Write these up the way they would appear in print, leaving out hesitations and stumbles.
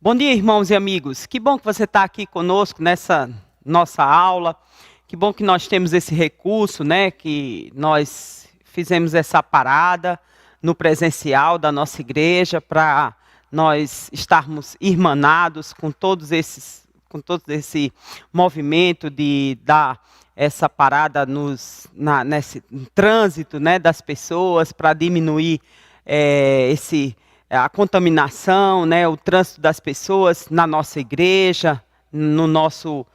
Bom dia, irmãos e amigos. Que bom que você está aqui conosco nessa nossa aula. Que bom que nós temos esse recurso, né? Que nós fizemos essa parada no presencial da nossa igreja para nós estarmos irmanados com todo esse movimento de dar essa parada nesse trânsito, né, das pessoas para diminuir a contaminação, né, o trânsito das pessoas na nossa igreja, no nosso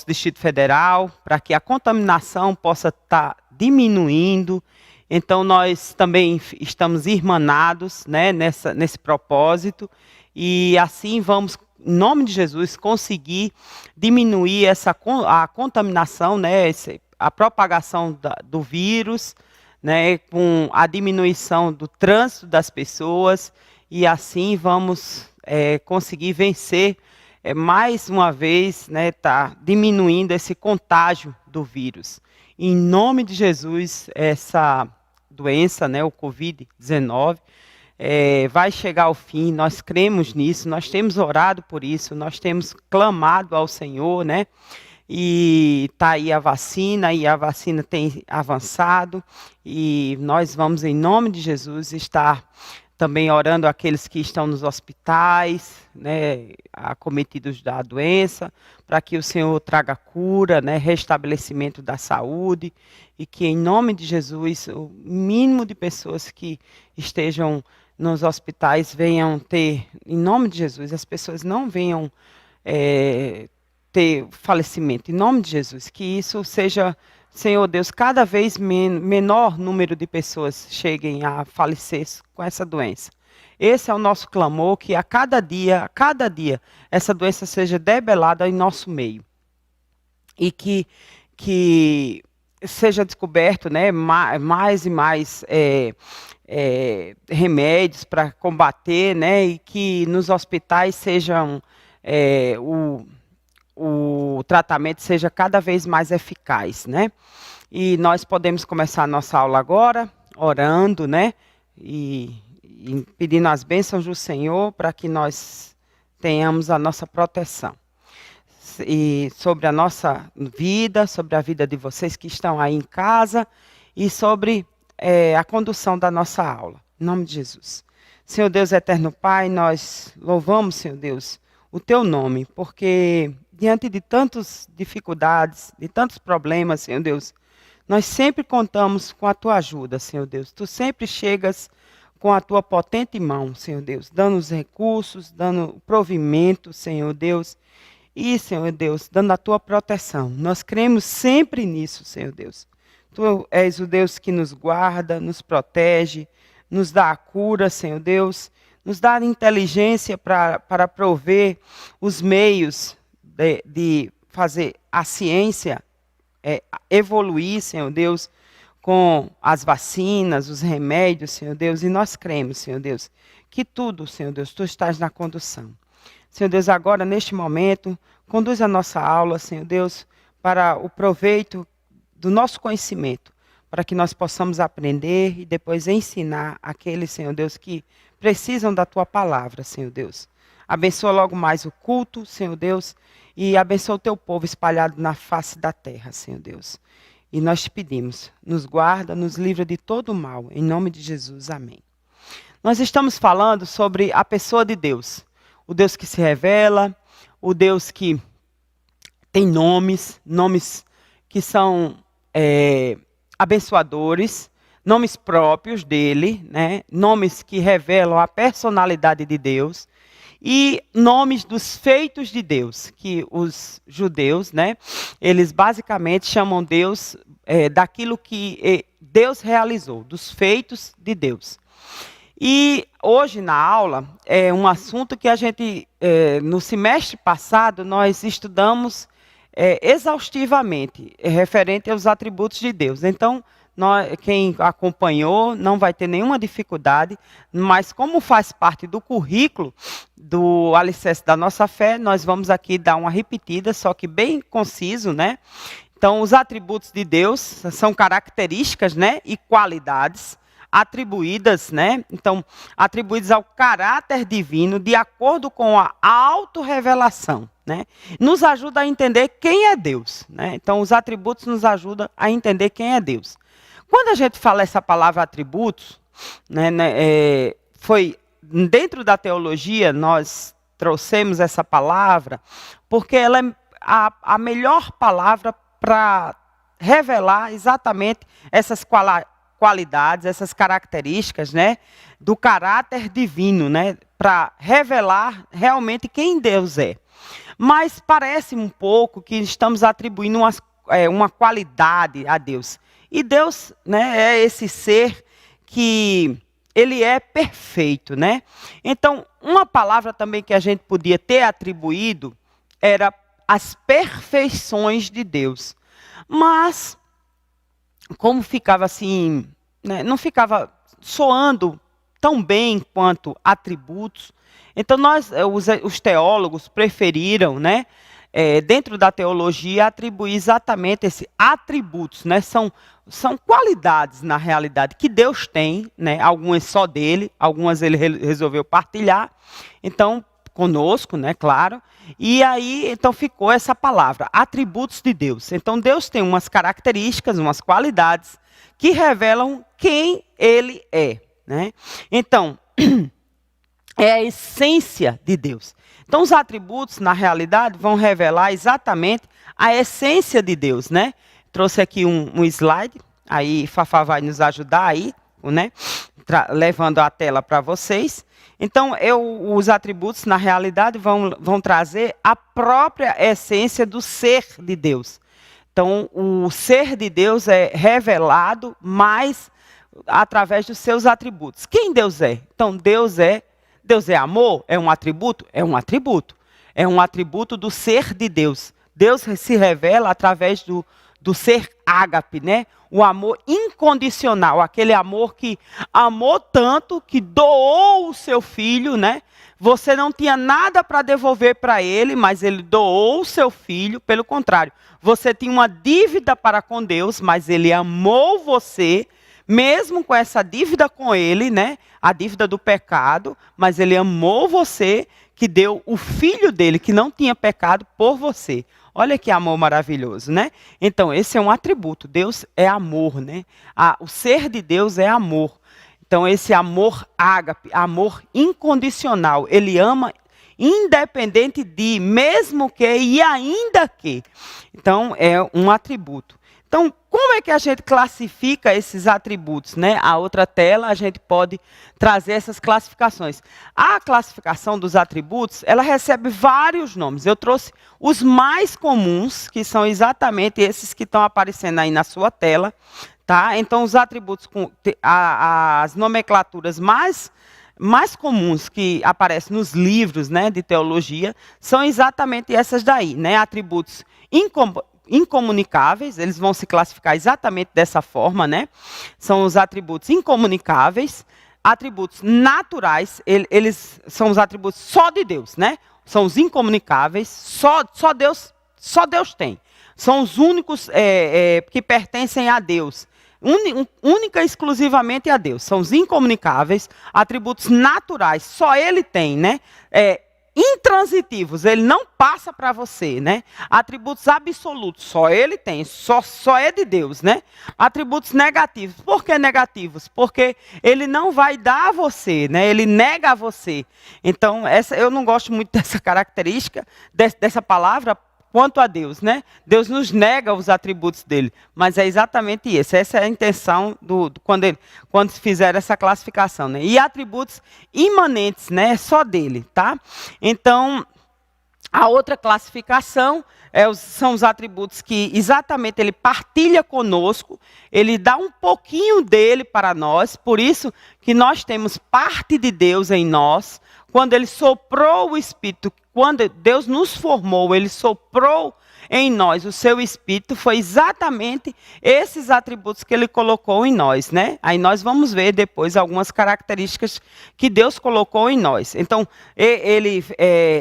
Distrito Federal, para que a contaminação possa estar diminuindo. Então, nós também estamos irmanados, né, nesse propósito, e assim vamos, em nome de Jesus, conseguir diminuir a contaminação, né, a propagação do vírus, né, com a diminuição do trânsito das pessoas, e assim vamos conseguir vencer mais uma vez, né, tá diminuindo esse contágio do vírus. Em nome de Jesus, essa doença, né, o Covid-19, vai chegar ao fim. Nós cremos nisso, nós temos orado por isso, nós temos clamado ao Senhor, né? E está aí a vacina, e a vacina tem avançado, e nós vamos, em nome de Jesus, estar também orando aqueles que estão nos hospitais, né, acometidos da doença, para que o Senhor traga cura, né, restabelecimento da saúde, e que, em nome de Jesus, o mínimo de pessoas que estejam nos hospitais venham ter, em nome de Jesus, as pessoas não venham ter falecimento, em nome de Jesus, que isso seja, Senhor Deus, cada vez menor número de pessoas cheguem a falecer com essa doença. Esse é o nosso clamor, que a cada dia, essa doença seja debelada em nosso meio. E que seja descoberto, né, mais e mais remédios para combater, né, e que nos hospitais sejam o tratamento seja cada vez mais eficaz, né? E nós podemos começar a nossa aula agora, orando, né? E pedindo as bênçãos do Senhor para que nós tenhamos a nossa proteção. E sobre a nossa vida, sobre a vida de vocês que estão aí em casa e sobre a condução da nossa aula. Em nome de Jesus. Senhor Deus eterno Pai, nós louvamos, Senhor Deus, o Teu nome, porque diante de tantas dificuldades, de tantos problemas, Senhor Deus, nós sempre contamos com a Tua ajuda, Senhor Deus. Tu sempre chegas com a Tua potente mão, Senhor Deus, dando os recursos, dando o provimento, Senhor Deus, e, Senhor Deus, dando a Tua proteção. Nós cremos sempre nisso, Senhor Deus. Tu és o Deus que nos guarda, nos protege, nos dá a cura, Senhor Deus, nos dá inteligência para prover os meios de fazer a ciência evoluir, Senhor Deus, com as vacinas, os remédios, Senhor Deus, e nós cremos, Senhor Deus, que tudo, Senhor Deus, Tu estás na condução. Senhor Deus, agora, neste momento, conduz a nossa aula, Senhor Deus, para o proveito do nosso conhecimento, para que nós possamos aprender e depois ensinar aqueles, Senhor Deus, que precisam da Tua palavra, Senhor Deus. Abençoa logo mais o culto, Senhor Deus, e abençoa o Teu povo espalhado na face da terra, Senhor Deus. E nós te pedimos, nos guarda, nos livra de todo o mal, em nome de Jesus, amém. Nós estamos falando sobre a pessoa de Deus, o Deus que se revela, o Deus que tem nomes que são abençoadores, nomes próprios dele, né? Nomes que revelam a personalidade de Deus, e nomes dos feitos de Deus, que os judeus, né, eles basicamente chamam Deus daquilo que Deus realizou, dos feitos de Deus. E hoje na aula é um assunto que a gente, no semestre passado, nós estudamos exaustivamente, referente aos atributos de Deus. Então, quem acompanhou não vai ter nenhuma dificuldade, mas como faz parte do currículo do Alicerce da Nossa Fé, nós vamos aqui dar uma repetida, só que bem conciso, né? Então, os atributos de Deus são características, né, e qualidades atribuídas, né? Então, atribuídas ao caráter divino de acordo com a autorrevelação, né? Nos ajuda a entender quem é Deus, né? Então, os atributos nos ajudam a entender quem é Deus. Quando a gente fala essa palavra atributos, né, foi dentro da teologia nós trouxemos essa palavra porque ela é a melhor palavra para revelar exatamente essas qualidades, essas características, né, do caráter divino, né, para revelar realmente quem Deus é. Mas parece um pouco que estamos atribuindo uma qualidade a Deus. E Deus, né, é esse ser que ele é perfeito, né? Então, uma palavra também que a gente podia ter atribuído era as perfeições de Deus. Mas, como ficava assim, né, não ficava soando tão bem quanto atributos, então os teólogos preferiram, né, dentro da teologia, atribuir exatamente esses atributos, né, são qualidades, na realidade, que Deus tem, né, algumas só dele, algumas ele resolveu partilhar, então, conosco, né, claro, e aí, então, ficou essa palavra, atributos de Deus. Então, Deus tem umas características, umas qualidades, que revelam quem ele é, né? Então, é a essência de Deus. Então, os atributos, na realidade, vão revelar exatamente a essência de Deus, né? Trouxe aqui um slide, aí Fafá vai nos ajudar aí, né? Levando a tela para vocês. Então, os atributos, na realidade, vão trazer a própria essência do ser de Deus. Então, o ser de Deus é revelado mais através dos seus atributos. Quem Deus é? Então, Deus é amor? É um atributo? É um atributo. É um atributo do ser de Deus. Deus se revela através do ser ágape, né? O amor incondicional, aquele amor que amou tanto que doou o seu filho, né? Você não tinha nada para devolver para ele, mas ele doou o seu filho. Pelo contrário, você tinha uma dívida para com Deus, mas ele amou você, mesmo com essa dívida com ele, né? A dívida do pecado, mas ele amou você, que deu o filho dele, que não tinha pecado, por você. Olha que amor maravilhoso, né? Então, esse é um atributo. Deus é amor, né? O ser de Deus é amor. Então, esse amor ágape, amor incondicional, ele ama independente de, mesmo que e ainda que. Então, é um atributo. Então, como é que a gente classifica esses atributos, né? A outra tela, a gente pode trazer essas classificações. A classificação dos atributos, ela recebe vários nomes. Eu trouxe os mais comuns, que são exatamente esses que estão aparecendo aí na sua tela, tá? Então, os atributos, as nomenclaturas mais comuns que aparecem nos livros, né, de teologia, são exatamente essas daí, né? Atributos incomunicáveis, eles vão se classificar exatamente dessa forma, né? São os atributos incomunicáveis, atributos naturais, eles são os atributos só de Deus, né? São os incomunicáveis, só Deus tem. São os únicos que pertencem a Deus. Única e exclusivamente a Deus. São os incomunicáveis, atributos naturais, só Ele tem, né? Intransitivos, ele não passa para você, né? Atributos absolutos, só ele tem, só é de Deus, né? Atributos negativos, por que negativos? Porque ele não vai dar a você, né? Ele nega a você. Então, eu não gosto muito dessa característica, dessa palavra, quanto a Deus, né? Deus nos nega os atributos dele, mas é exatamente isso. Essa é a intenção quando fizeram essa classificação, né? E atributos imanentes, né? Só dele, tá? Então, a outra classificação são os atributos que exatamente ele partilha conosco, ele dá um pouquinho dele para nós, por isso que nós temos parte de Deus em nós. Quando ele soprou o Espírito, quando Deus nos formou, ele soprou em nós o seu Espírito, foi exatamente esses atributos que ele colocou em nós, né? Aí nós vamos ver depois algumas características que Deus colocou em nós. Então,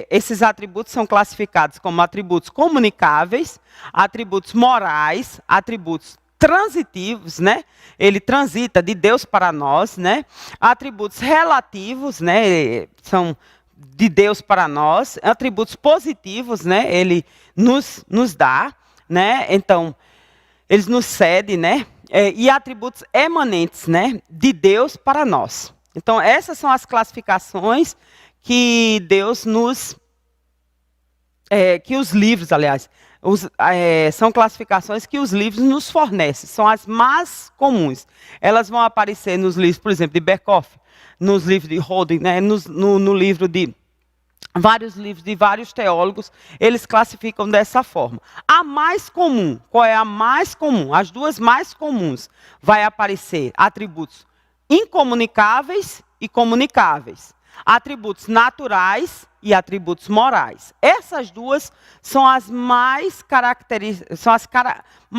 esses atributos são classificados como atributos comunicáveis, atributos morais, atributos transitivos, né? Ele transita de Deus para nós, né? Atributos relativos, né? São de Deus para nós. Atributos positivos, né? Ele nos dá, né? Então, eles nos cedem, né? E atributos emanentes, né? De Deus para nós. Então, essas são as classificações que Deus nos... que os livros, aliás, são classificações que os livros nos fornecem. São as mais comuns. Elas vão aparecer nos livros, por exemplo, de Berkhoff, nos livros de Holden, né? no livro de... Vários livros de vários teólogos, eles classificam dessa forma. A mais comum, qual é a mais comum? As duas mais comuns. Vai aparecer atributos incomunicáveis e comunicáveis. Atributos naturais e atributos morais. Essas duas são as mais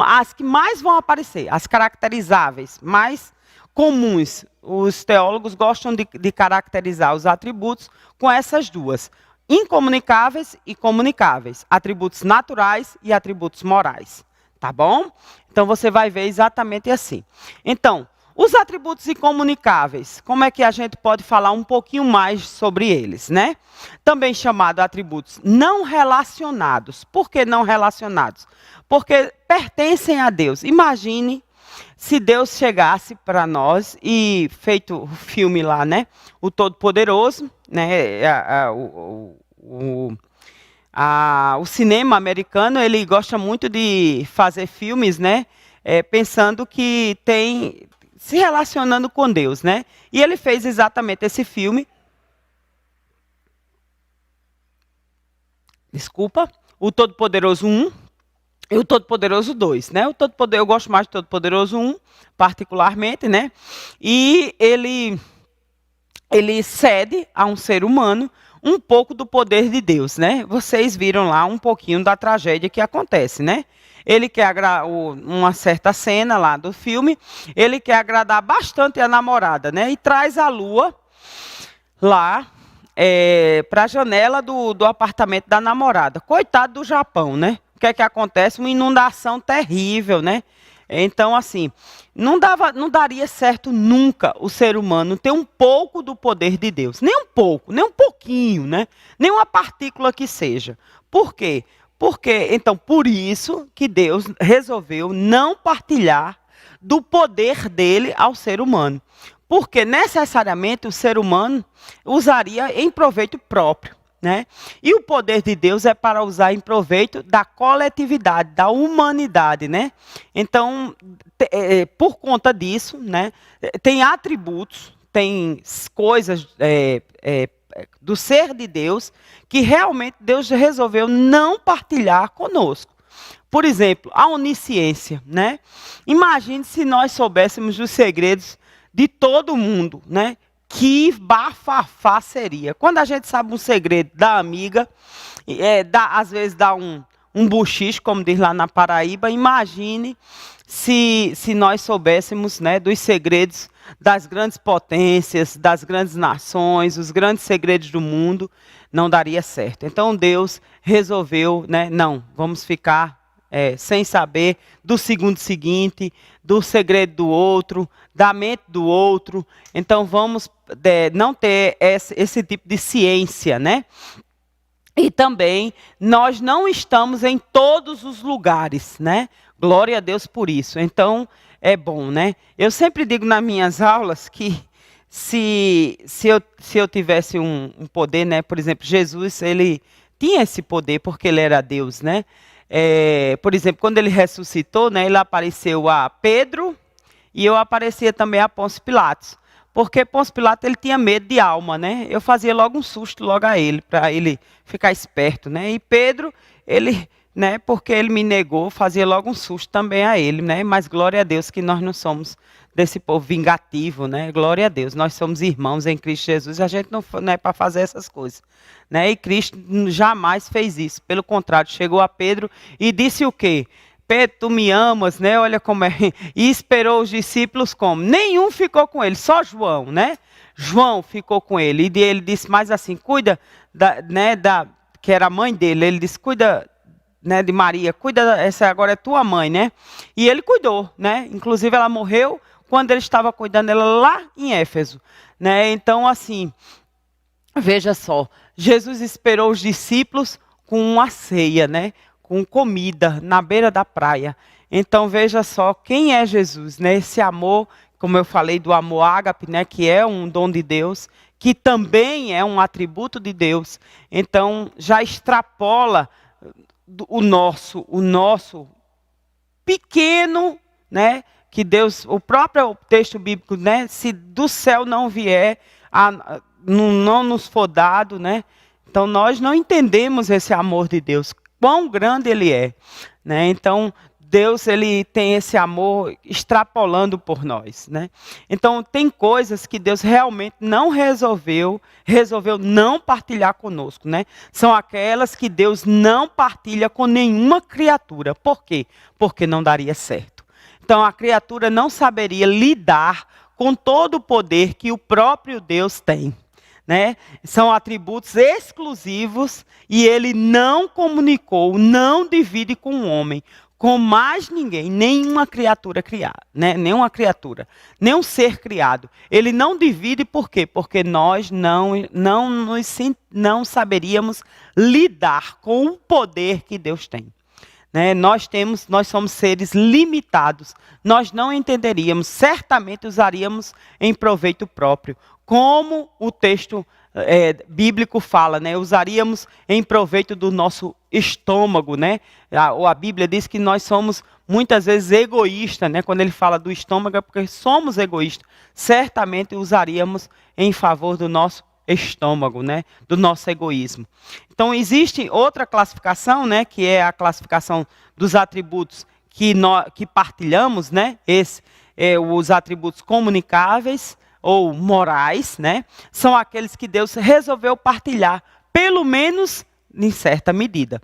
as que mais vão aparecer, as caracterizáveis, mais comuns. Os teólogos gostam de caracterizar os atributos com essas duas: incomunicáveis e comunicáveis, atributos naturais e atributos morais. Tá bom? Então você vai ver exatamente assim. Então, os atributos incomunicáveis, como é que a gente pode falar um pouquinho mais sobre eles, né? Também chamado atributos não relacionados. Por que não relacionados? Porque pertencem a Deus. Imagine se Deus chegasse para nós e, feito o filme lá, né? O Todo-Poderoso, né? O cinema americano, ele gosta muito de fazer filmes, né? Pensando que tem... se relacionando com Deus, né? E ele fez exatamente esse filme. Desculpa. O Todo-Poderoso 1 e o Todo-Poderoso 2, né? Eu gosto mais do Todo-Poderoso 1, particularmente, né? E ele cede a um ser humano um pouco do poder de Deus, né? Vocês viram lá um pouquinho da tragédia que acontece, né? Ele quer uma certa cena lá do filme, ele quer agradar bastante a namorada, né? E traz a lua lá para a janela do apartamento da namorada. Coitado do Japão, né? O que é que acontece? Uma inundação terrível, né? Então, assim, não daria certo nunca o ser humano ter um pouco do poder de Deus. Nem um pouco, nem um pouquinho, né? Nem uma partícula que seja. Por quê? Porque, então, por isso que Deus resolveu não partilhar do poder dele ao ser humano. Porque necessariamente o ser humano usaria em proveito próprio, né? E o poder de Deus é para usar em proveito da coletividade, da humanidade, né? Então, por conta disso, né, tem atributos, tem coisas do ser de Deus que realmente Deus resolveu não partilhar conosco. Por exemplo, a onisciência, né? Imagine se nós soubéssemos os segredos de todo mundo, né? Que bafafá seria. Quando a gente sabe um segredo da amiga, às vezes dá um buchiche, como diz lá na Paraíba. Imagine se nós soubéssemos, né, dos segredos das grandes potências, das grandes nações, os grandes segredos do mundo, não daria certo. Então Deus resolveu, né, não, vamos ficar sem saber do segundo seguinte, do segredo do outro, da mente do outro. Então vamos não ter esse tipo de ciência, né? E também nós não estamos em todos os lugares, né? Glória a Deus por isso. Então é bom, né? Eu sempre digo nas minhas aulas que se eu tivesse um poder, né? Por exemplo, Jesus, ele tinha esse poder porque ele era Deus, né? Por exemplo, quando ele ressuscitou, né, ele apareceu a Pedro e eu aparecia também a Pôncio Pilatos. Porque Pôncio Pilatos ele tinha medo de alma, né? Eu fazia logo um susto logo a ele, para ele ficar esperto, né? E Pedro, ele, né, porque ele me negou, fazia logo um susto também a ele, né? Mas glória a Deus que nós não somos desse povo vingativo, né? Glória a Deus, nós somos irmãos em Cristo Jesus, a gente não é para fazer essas coisas, né? E Cristo jamais fez isso, pelo contrário, chegou a Pedro e disse o quê? Pedro, tu me amas, né? Olha como é. E esperou os discípulos como? Nenhum ficou com ele, só João, né? João ficou com ele. E ele disse mais assim, cuida, que era a mãe dele. Ele disse, cuida né, de Maria, cuida, essa agora é tua mãe, né? E ele cuidou, né? Inclusive ela morreu quando ele estava cuidando dela lá em Éfeso, né? Então, assim, veja só, Jesus esperou os discípulos com uma ceia, né? Com comida na beira da praia. Então, veja só quem é Jesus, né? Esse amor, como eu falei, do amor ágape, né? Que é um dom de Deus, que também é um atributo de Deus. Então, já extrapola o nosso pequeno, né? Que Deus, o próprio texto bíblico, né? Se do céu não vier, não nos for dado, né? Então nós não entendemos esse amor de Deus, quão grande ele é, né? Então Deus, ele tem esse amor extrapolando por nós, né? Então tem coisas que Deus realmente não resolveu não partilhar conosco, né? São aquelas que Deus não partilha com nenhuma criatura. Por quê? Porque não daria certo. Então a criatura não saberia lidar com todo o poder que o próprio Deus tem, né? São atributos exclusivos e ele não comunicou, não divide com o homem, com mais ninguém, nenhuma criatura criada, né? Nenhuma criatura, nenhum ser criado. Ele não divide por quê? Porque nós não saberíamos lidar com o poder que Deus tem. Né? Nós somos seres limitados, nós não entenderíamos, certamente usaríamos em proveito próprio, como o texto bíblico fala, né? Usaríamos em proveito do nosso estômago, né? A Bíblia diz que nós somos muitas vezes egoístas, né? Quando ele fala do estômago é porque somos egoístas, certamente usaríamos em favor do nosso estômago, né? Do nosso egoísmo. Então existe outra classificação, né? Que é a classificação dos atributos que partilhamos, né? Os atributos comunicáveis ou morais, né? São aqueles que Deus resolveu partilhar, pelo menos em certa medida.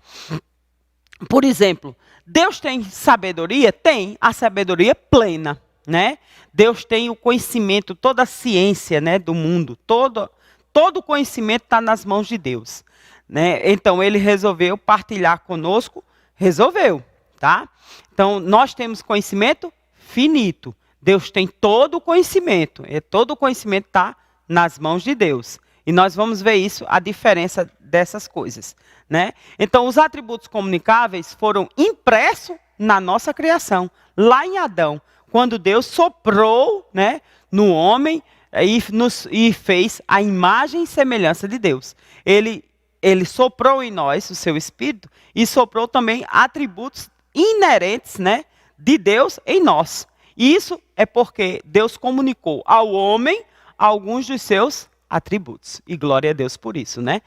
Por exemplo, Deus tem sabedoria? Tem a sabedoria plena, né? Deus tem o conhecimento, toda a ciência, né, do mundo, todo o conhecimento está nas mãos de Deus, né? Então ele resolveu partilhar conosco, resolveu, tá? Então nós temos conhecimento finito. Deus tem todo o conhecimento, todo o conhecimento está nas mãos de Deus. E nós vamos ver isso, a diferença dessas coisas, né? Então os atributos comunicáveis foram impressos na nossa criação, lá em Adão, quando Deus soprou, né, no homem e fez a imagem e semelhança de Deus. Ele soprou em nós o seu Espírito e soprou também atributos inerentes, né, de Deus em nós. Isso é porque Deus comunicou ao homem alguns dos seus atributos. E glória a Deus por isso, né?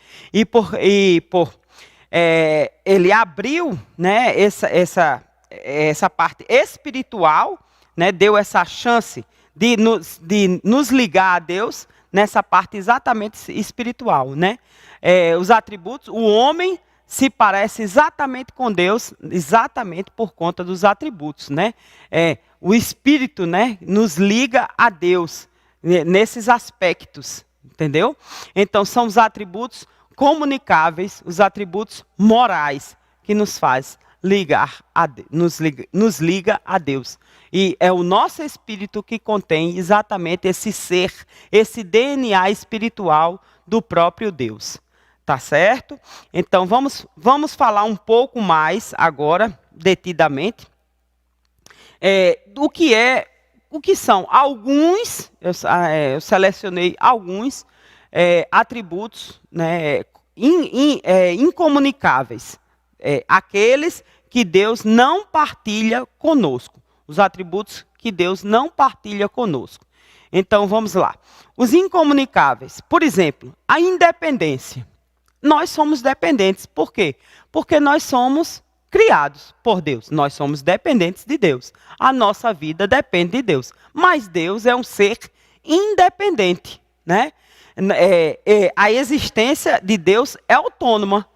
Ele abriu, né, essa parte espiritual, né, deu essa chance de nos ligar a Deus nessa parte exatamente espiritual, né? Os atributos, o homem se parece exatamente com Deus, exatamente por conta dos atributos, né? O Espírito, né, nos liga a Deus nesses aspectos, entendeu? Então são os atributos comunicáveis, os atributos morais que nos faz nos liga a Deus. E é o nosso espírito que contém exatamente esse ser, esse DNA espiritual do próprio Deus. Tá certo? Então vamos falar um pouco mais agora, detidamente, o que são alguns, eu selecionei alguns atributos, né, incomunicáveis, aqueles que Deus não partilha conosco, os atributos que Deus não partilha conosco. Então vamos lá. Os incomunicáveis, por exemplo, a independência. Nós somos dependentes. Por quê? Porque nós somos criados por Deus. Nós somos dependentes de Deus. A nossa vida depende de Deus. Mas Deus é um ser independente, né? A existência de Deus é autônoma.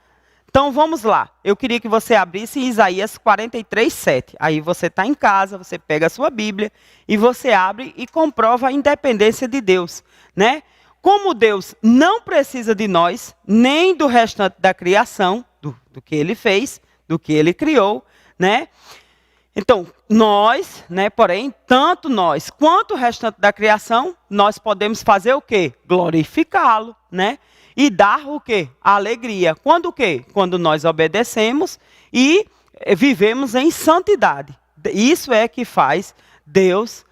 Então vamos lá. Eu queria que você abrisse em Isaías 43:7. Aí você está em casa, você pega a sua Bíblia e você abre e comprova a independência de Deus, né? Como Deus não precisa de nós, nem do restante da criação, do que Ele fez, do que ele criou, né? Então, nós, né, porém, tanto nós quanto o restante da criação, nós podemos fazer o quê? Glorificá-lo, né? E dar o quê? A alegria. Quando o quê? Quando nós obedecemos e vivemos em santidade. Isso é que faz Deus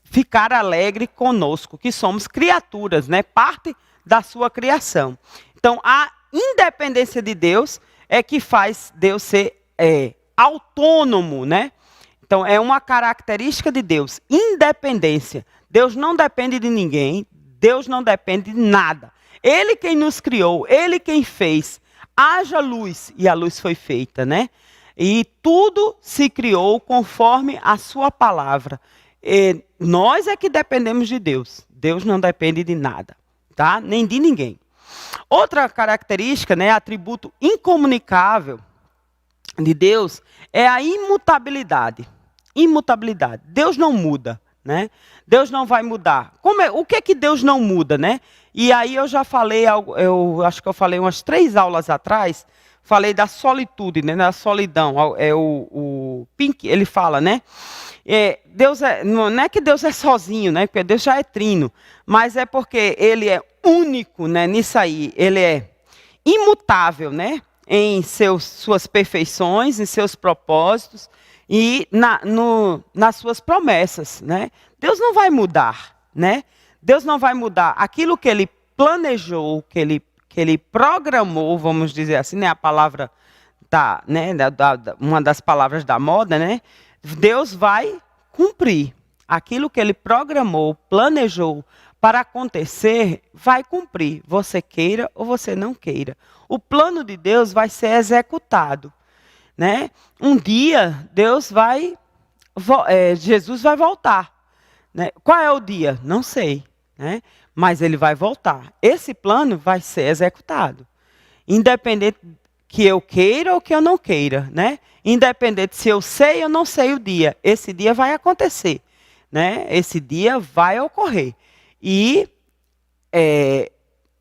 ficar alegre conosco, que somos criaturas, né? Parte da sua criação. Então, a independência de Deus é que faz Deus ser autônomo, né? Então, é uma característica de Deus, independência. Deus não depende de ninguém, Deus não depende de nada. Ele quem nos criou, Ele quem fez. Haja luz, e a luz foi feita, né? E tudo se criou conforme a sua palavra. E nós é que dependemos de Deus. Deus não depende de nada, tá? Nem de ninguém. Outra característica, né, atributo incomunicável de Deus é a imutabilidade. Imutabilidade. Deus não muda, né? Deus não vai mudar. O que é que Deus não muda, né? E aí eu já falei, eu acho que eu falei umas 3 aulas atrás, falei da solitude, né, da solidão. O Pink, ele fala, né? Deus não é que Deus é sozinho, né? Porque Deus já é trino, mas é porque Ele é único, né? Nisso aí, Ele é imutável, né? Em suas perfeições, em seus propósitos e nas suas promessas, né? Deus não vai mudar, né? Deus não vai mudar aquilo que Ele planejou, que Ele programou, vamos dizer assim, né? A palavra né? Uma das palavras da moda, né? Deus vai cumprir aquilo que Ele programou, planejou para acontecer, vai cumprir, você queira ou você não queira. O plano de Deus vai ser executado, né? Um dia Jesus vai voltar, né? Qual é o dia? Não sei, né? Mas Ele vai voltar. Esse plano vai ser executado, independente que eu queira ou que eu não queira, né? Independente se eu sei ou não sei o dia, esse dia vai acontecer, né? Esse dia vai ocorrer e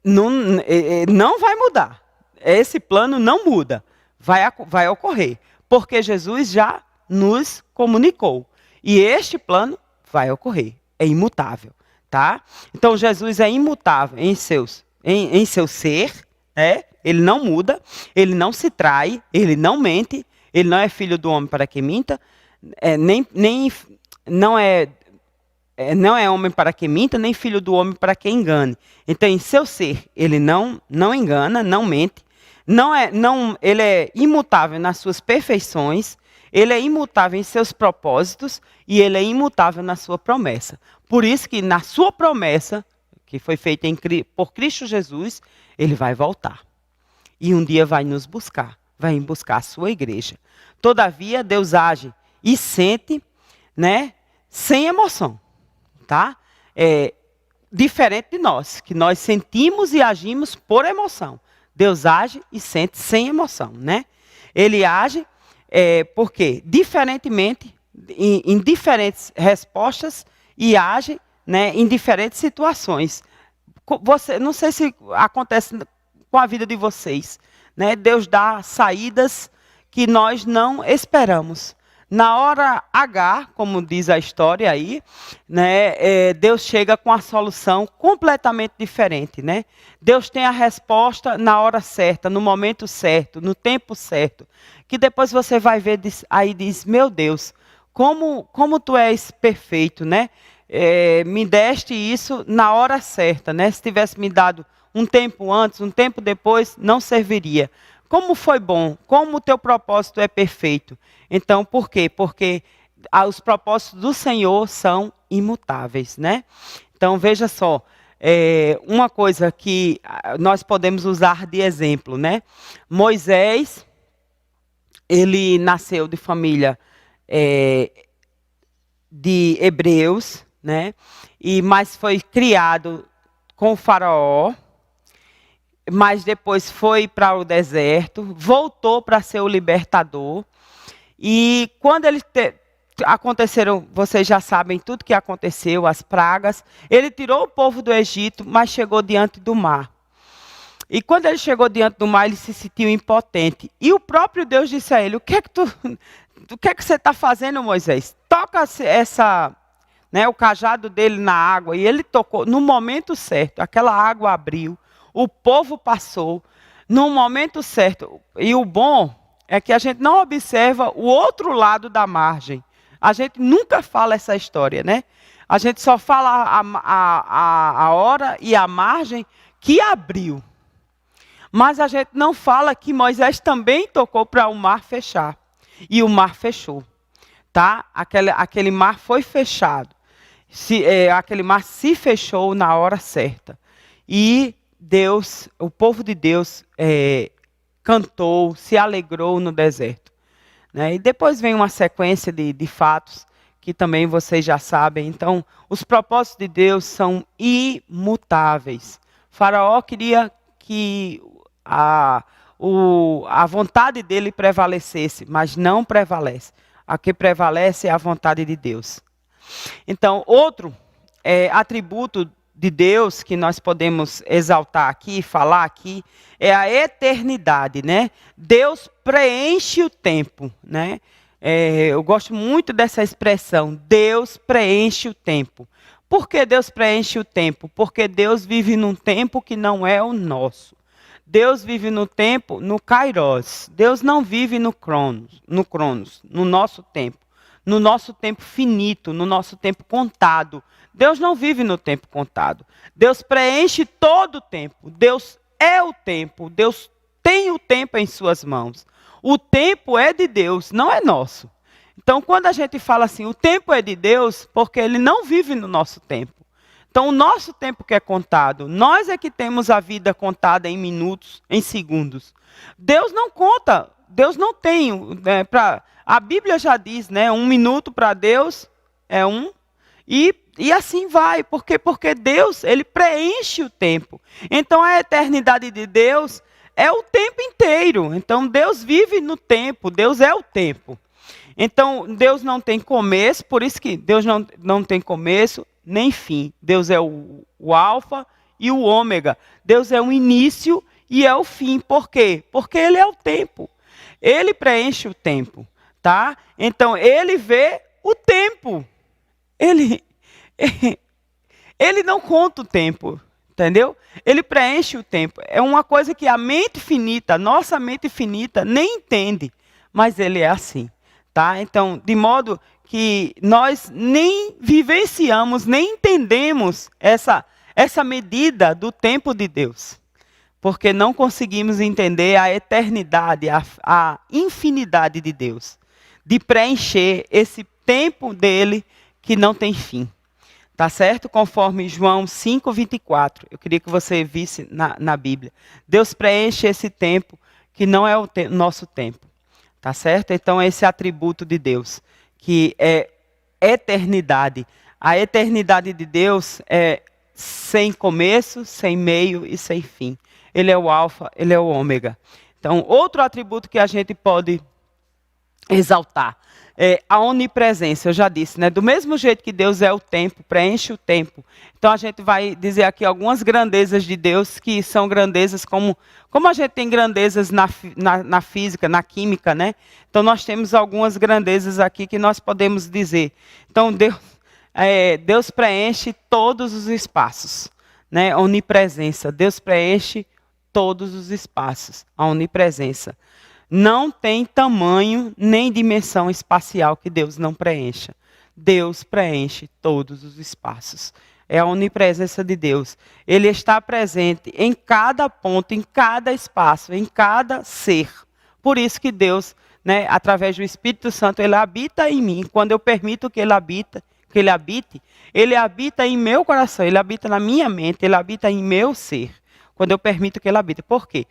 não vai mudar. Esse plano não muda, vai ocorrer, porque Jesus já nos comunicou e este plano vai ocorrer, é imutável, tá? Então Jesus é imutável em seu ser, né? Ele não muda, ele não se trai, ele não mente, ele não é filho do homem para que minta, não é homem para que minta, nem filho do homem para que engane. Então, em seu ser, ele não engana, não mente, ele é imutável nas suas perfeições, ele é imutável em seus propósitos e ele é imutável na sua promessa. Por isso que na sua promessa, que foi feita por Cristo Jesus, ele vai voltar. E um dia vai nos buscar, vai buscar a sua igreja. Todavia, Deus age e sente, né, sem emoção, tá? Diferente de nós, que nós sentimos e agimos por emoção. Deus age e sente sem emoção, né? Ele age porque, diferentemente, em diferentes respostas e age, né, em diferentes situações. Não sei se acontece com a vida de vocês, né? Deus dá saídas que nós não esperamos. Na hora H, como diz a história aí, né, Deus chega com a solução completamente diferente, né? Deus tem a resposta na hora certa, no momento certo, no tempo certo. Que depois você vai ver aí diz, meu Deus, como tu és perfeito, né? Me deste isso na hora certa, né? Se tivesse me dado um tempo antes, um tempo depois, não serviria. Como foi bom, como o teu propósito é perfeito. Então, por quê? Porque os propósitos do Senhor são imutáveis, né? Então, veja só, uma coisa que nós podemos usar de exemplo, né? Moisés, ele nasceu de família de hebreus, né? Mas foi criado com o faraó, mas depois foi para o deserto, voltou para ser o libertador. E quando aconteceram, vocês já sabem tudo que aconteceu, as pragas. Ele tirou o povo do Egito, mas chegou diante do mar. E quando ele chegou diante do mar, ele se sentiu impotente. E o próprio Deus disse a ele: o que é que você está fazendo, Moisés? Toca o cajado dele na água. E ele tocou no momento certo. Aquela água abriu. O povo passou no momento certo. E o bom é que a gente não observa o outro lado da margem. A gente nunca fala essa história, né? A gente só fala a hora e a margem que abriu. Mas a gente não fala que Moisés também tocou para o mar fechar. E o mar fechou. Tá? Aquele mar foi fechado. Aquele mar se fechou na hora certa. E Deus, o povo de Deus, cantou, se alegrou no deserto. Né? E depois vem uma sequência de fatos que também vocês já sabem. Então, os propósitos de Deus são imutáveis. Faraó queria que a vontade dele prevalecesse, mas não prevalece. A que prevalece é a vontade de Deus. Então, outro atributo de Deus que nós podemos exaltar aqui, falar aqui, é a eternidade, né? Deus preenche o tempo, né? Eu gosto muito dessa expressão, Deus preenche o tempo. Por que Deus preenche o tempo? Porque Deus vive num tempo que não é o nosso. Deus vive no tempo, no Kairos. Deus não vive no Cronos, no nosso tempo finito, no nosso tempo contado. Deus não vive no tempo contado. Deus preenche todo o tempo. Deus é o tempo. Deus tem o tempo em suas mãos. O tempo é de Deus, não é nosso. Então, quando a gente fala assim, o tempo é de Deus, porque Ele não vive no nosso tempo. Então, o nosso tempo que é contado, nós é que temos a vida contada em minutos, em segundos. Deus não conta, Deus não tem. A Bíblia já diz, né? 1 minuto para Deus é 1. E assim vai, porque Deus, Ele preenche o tempo. Então, a eternidade de Deus é o tempo inteiro. Então, Deus vive no tempo, Deus é o tempo. Então, Deus não tem começo, por isso que Deus não tem começo nem fim. Deus é o alfa e o ômega. Deus é o início e é o fim. Por quê? Porque Ele é o tempo. Ele preenche o tempo, tá? Então, Ele vê o tempo. Ele não conta o tempo, entendeu? Ele preenche o tempo. É uma coisa que a mente finita, nossa mente finita, nem entende. Mas Ele é assim, tá? Então, de modo que nós nem vivenciamos, nem entendemos essa medida do tempo de Deus. Porque não conseguimos entender a eternidade, a infinidade de Deus. De preencher esse tempo dele que não tem fim. Tá certo? Conforme João 5:24. Eu queria que você visse na Bíblia. Deus preenche esse tempo que não é o nosso tempo. Tá certo? Então, esse atributo de Deus, que é eternidade. A eternidade de Deus é sem começo, sem meio e sem fim. Ele é o alfa, Ele é o ômega. Então, outro atributo que a gente pode exaltar é a onipresença. Eu já disse, né? Do mesmo jeito que Deus é o tempo, preenche o tempo. Então, a gente vai dizer aqui algumas grandezas de Deus, que são grandezas como a gente tem grandezas na física, na química, né? Então, nós temos algumas grandezas aqui que nós podemos dizer. Então, Deus preenche todos os espaços, né? Onipresença. Deus preenche todos os espaços. A onipresença. Não tem tamanho nem dimensão espacial que Deus não preencha. Deus preenche todos os espaços. É a onipresença de Deus. Ele está presente em cada ponto, em cada espaço, em cada ser. Por isso que Deus, né, através do Espírito Santo, Ele habita em mim. Quando eu permito que Ele habite, Ele habita em meu coração, Ele habita na minha mente, Ele habita em meu ser. Quando eu permito que Ele habite. Por quê?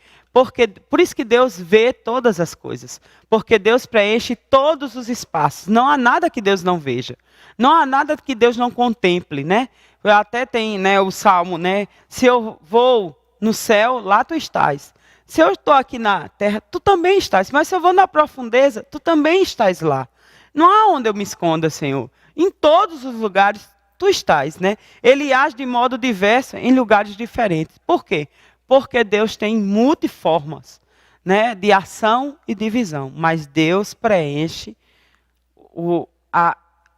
Por isso que Deus vê todas as coisas. Porque Deus preenche todos os espaços. Não há nada que Deus não veja. Não há nada que Deus não contemple, né? Até tem, né, o Salmo, né? Se eu vou no céu, lá tu estás. Se eu estou aqui na terra, tu também estás. Mas se eu vou na profundeza, tu também estás lá. Não há onde eu me esconda, Senhor. Em todos os lugares tu estás, né? Ele age de modo diverso em lugares diferentes. Por quê? Porque Deus tem multiformas, né, de ação e de visão. Mas Deus preenche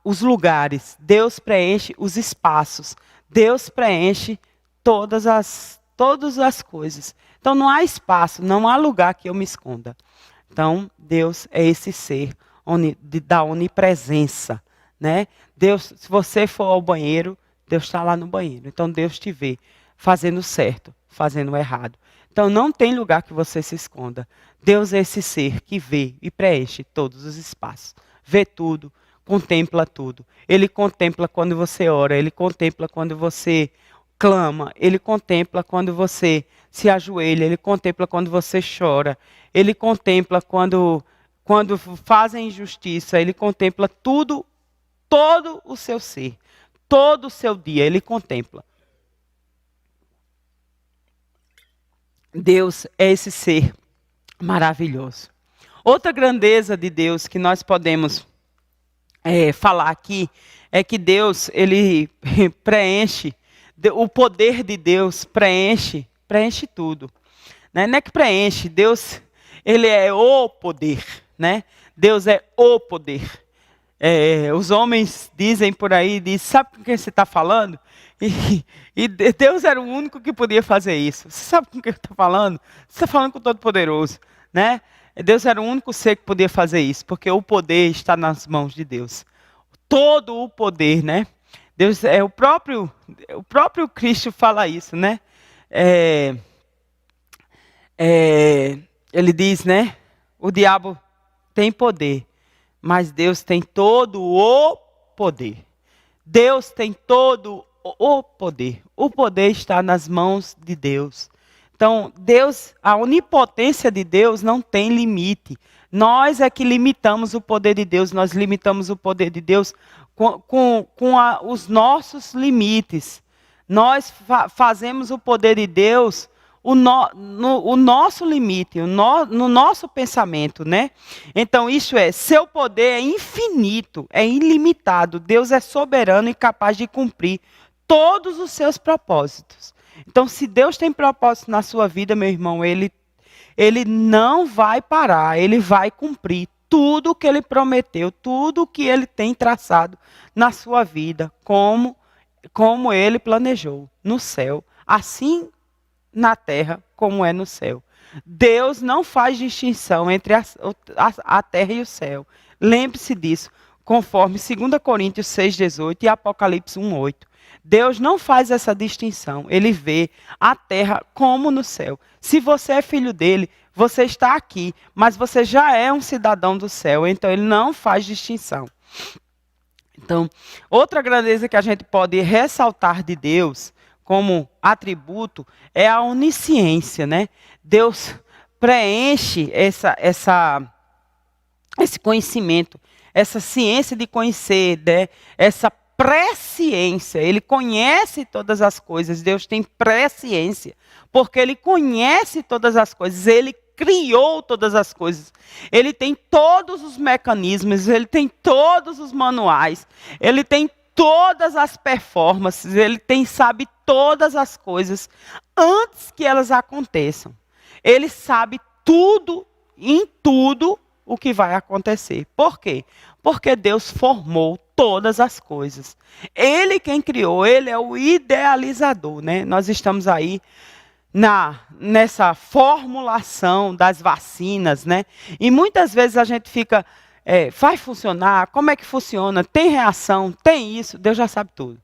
os lugares, Deus preenche os espaços, Deus preenche todas as coisas. Então não há espaço, não há lugar que eu me esconda. Então Deus é esse ser da onipresença, né? Deus, se você for ao banheiro, Deus está lá no banheiro. Então Deus te vê fazendo certo, fazendo errado. Então não tem lugar que você se esconda. Deus é esse ser que vê e preenche todos os espaços. Vê tudo, contempla tudo. Ele contempla quando você ora, ele contempla quando você clama, ele contempla quando você se ajoelha, ele contempla quando você chora, ele contempla quando fazem injustiça, ele contempla tudo, todo o seu ser, todo o seu dia, ele contempla. Deus é esse ser maravilhoso. Outra grandeza de Deus que nós podemos falar aqui é que Deus, ele preenche, o poder de Deus preenche tudo. Né? Não é que preenche, Deus, ele é o poder, né? Deus é o poder. Os homens dizem por aí, sabe com quem você está falando? E Deus era o único que podia fazer isso. Você sabe com quem está falando? Você está falando com o Todo-Poderoso, né? Deus era o único ser que podia fazer isso, porque o poder está nas mãos de Deus. Todo o poder, né? Deus é o próprio Cristo fala isso, né? Ele diz, né? O diabo tem poder, mas Deus tem todo o poder. Deus tem todo o poder. O poder está nas mãos de Deus. Então, Deus, a onipotência de Deus não tem limite. Nós é que limitamos o poder de Deus, nós limitamos o poder de Deus com os nossos limites. Nós fazemos o poder de Deus o nosso limite, no nosso pensamento, né? Então, isso seu poder é infinito, é ilimitado. Deus é soberano e capaz de cumprir todos os seus propósitos. Então, se Deus tem propósito na sua vida, meu irmão, Ele não vai parar, Ele vai cumprir tudo o que Ele prometeu, tudo o que Ele tem traçado na sua vida, como Ele planejou no céu, assim na terra como é no céu. Deus não faz distinção entre a terra e o céu. Lembre-se disso, conforme 2 Coríntios 6,18 e Apocalipse 1,8. Deus não faz essa distinção. Ele vê a terra como no céu. Se você é filho dele, você está aqui, mas você já é um cidadão do céu. Então, ele não faz distinção. Então, outra grandeza que a gente pode ressaltar de Deus como atributo é a onisciência, né? Deus preenche esse conhecimento, essa ciência de conhecer, né? Essa presciência. Ele conhece todas as coisas. Deus tem presciência, porque Ele conhece todas as coisas. Ele criou todas as coisas. Ele tem todos os mecanismos, Ele tem todos os manuais, Ele tem todas as performances, Ele sabe todas as coisas antes que elas aconteçam. Ele sabe tudo, em tudo, o que vai acontecer. Por quê? Porque Deus formou todas as coisas. Ele quem criou, Ele é o idealizador, né? Nós estamos aí nessa formulação das vacinas, né? E muitas vezes a gente fica, vai funcionar? Como é que funciona? Tem reação? Tem isso? Deus já sabe tudo,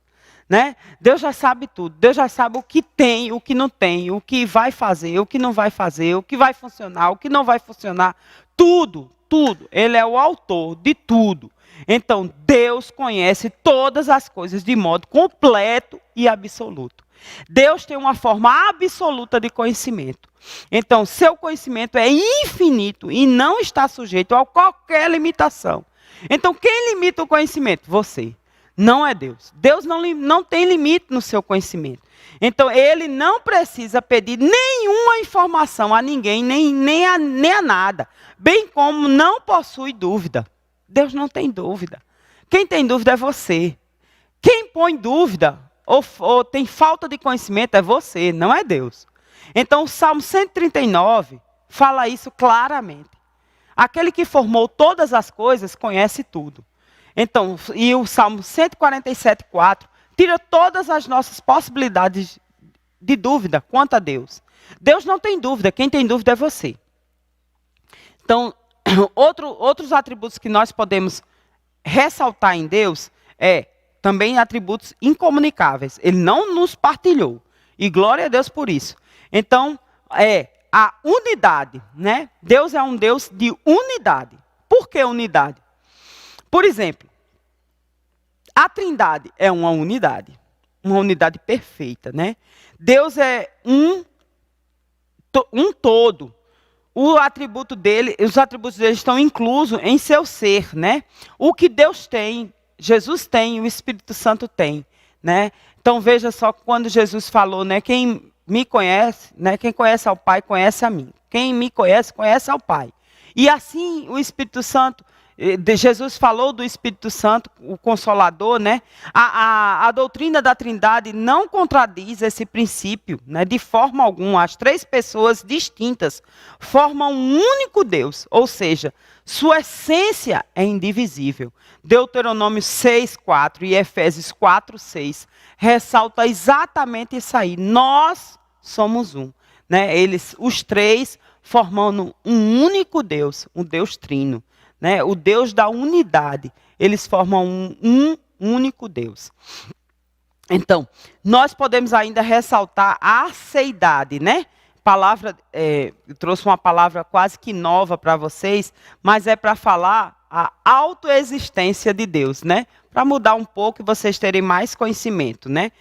né? Deus já sabe tudo. Deus já sabe o que tem, o que não tem, o que vai fazer, o que não vai fazer, o que vai funcionar, o que não vai funcionar. Tudo, tudo. Ele é o autor de tudo. Então, Deus conhece todas as coisas de modo completo e absoluto. Deus tem uma forma absoluta de conhecimento. Então, seu conhecimento é infinito e não está sujeito a qualquer limitação. Então, quem limita o conhecimento? Você. Não é Deus. Deus não tem limite no seu conhecimento. Então, Ele não precisa pedir nenhuma informação a ninguém, nem a nada. Bem como não possui dúvida. Deus não tem dúvida. Quem tem dúvida é você. Quem põe dúvida ou tem falta de conhecimento é você, não é Deus. Então, o Salmo 139 fala isso claramente. Aquele que formou todas as coisas conhece tudo. Então, e o Salmo 147:4 tira todas as nossas possibilidades de dúvida quanto a Deus. Deus não tem dúvida, quem tem dúvida é você. Então, outros atributos que nós podemos ressaltar em Deus é também atributos incomunicáveis. Ele não nos partilhou. E glória a Deus por isso. Então, a unidade, né? Deus é um Deus de unidade. Por que unidade? Por exemplo, a Trindade é uma unidade perfeita, né? Deus é um todo. Os atributos dele estão inclusos em seu ser, né? O que Deus tem, Jesus tem, o Espírito Santo tem, né? Então veja só quando Jesus falou, né? Quem me conhece, né? Quem conhece ao Pai, conhece a mim. Quem me conhece, conhece ao Pai. E assim o Espírito Santo, Jesus falou do Espírito Santo, o Consolador, né? A doutrina da Trindade não contradiz esse princípio, né? De forma alguma. As três pessoas distintas formam um único Deus, ou seja, sua essência é indivisível. Deuteronômio 6:4 e Efésios 4:6 ressalta exatamente isso aí. Nós somos um, né? Os três formando um único Deus, um Deus trino. Né, o Deus da unidade, eles formam um único Deus. Então, nós podemos ainda ressaltar a aceidade, né? Eu trouxe uma palavra quase que nova para vocês, mas é para falar a autoexistência de Deus, né? Para mudar um pouco e vocês terem mais conhecimento, né?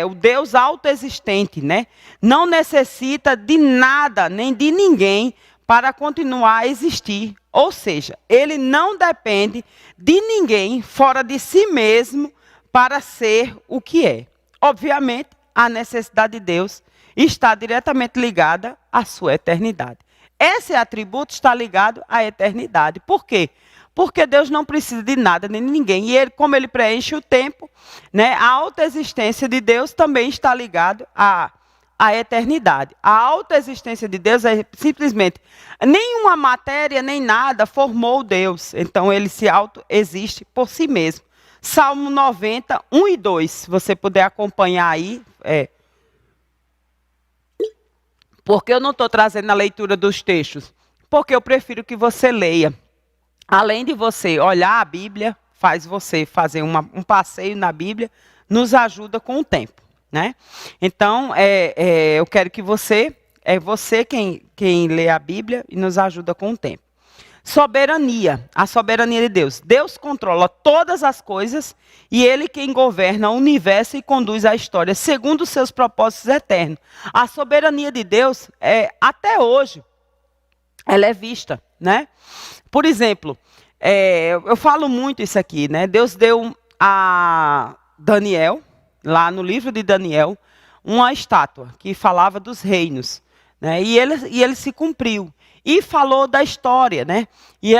O Deus autoexistente, né? Não necessita de nada, nem de ninguém, para continuar a existir. Ou seja, ele não depende de ninguém fora de si mesmo para ser o que é. Obviamente, a necessidade de Deus está diretamente ligada à sua eternidade. Esse atributo está ligado à eternidade. Por quê? Porque Deus não precisa de nada nem de ninguém. E como ele preenche o tempo, né, a autoexistência de Deus também está ligada a eternidade. A autoexistência de Deus é simplesmente nenhuma matéria nem nada formou Deus. Então ele se autoexiste por si mesmo. Salmo 90, 1 e 2. Se você puder acompanhar aí. Porque eu não estou trazendo a leitura dos textos? Porque eu prefiro que você leia. Além de você olhar a Bíblia, faz você fazer um passeio na Bíblia, nos ajuda com o tempo. Né? Então, eu quero que você quem lê a Bíblia e nos ajuda com o tempo. Soberania, a soberania de Deus. Deus controla todas as coisas e Ele quem governa o universo e conduz a história segundo os seus propósitos eternos. A soberania de Deus, até hoje, ela é vista. Né? Por exemplo, eu falo muito isso aqui, né? Deus deu a Daniel, lá no livro de Daniel, uma estátua que falava dos reinos, né? E ele se cumpriu. E falou da história, né? E